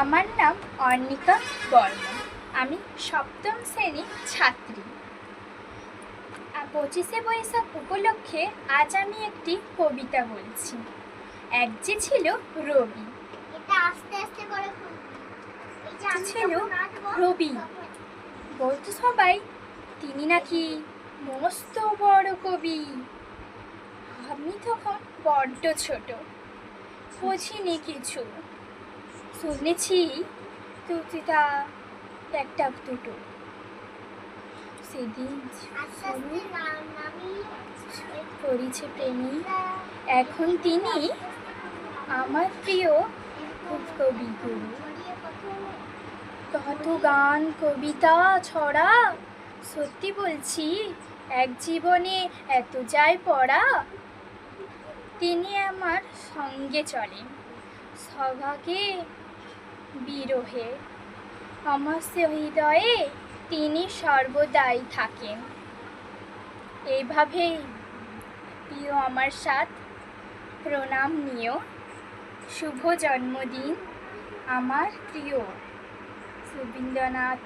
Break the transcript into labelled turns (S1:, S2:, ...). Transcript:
S1: আমার নাম অর্ণিকা বর্মন। আমি সপ্তম শ্রেণীর ছাত্রী। 25শে বৈশাখ উপলক্ষে আজ আমি একটি কবিতা বলছি। এক যে ছিল রবি। বলতো সবাই তিনি নাকি মস্ত বড় কবি। আমি তখন বড্ড ছোট, বুঝিনি কিছু। শুনেছি তুতিটা একটা দুটো। সেদিন করেছে প্রেমী, এখন তিনি আমার প্রিয় কবিগুরু। কত গান, কবিতা, ছড়া, সত্যি বলছি এক জীবনে এত যায় পড়া। তিনি আমার সঙ্গে চলেন সভাগে বিরহে, আমার হৃদয়ে তিনি সর্বদাই থাকেন। এইভাবেই প্রিয় আমার সাথ প্রণাম নিও। শুভ জন্মদিন আমার প্রিয় রবীন্দ্রনাথ।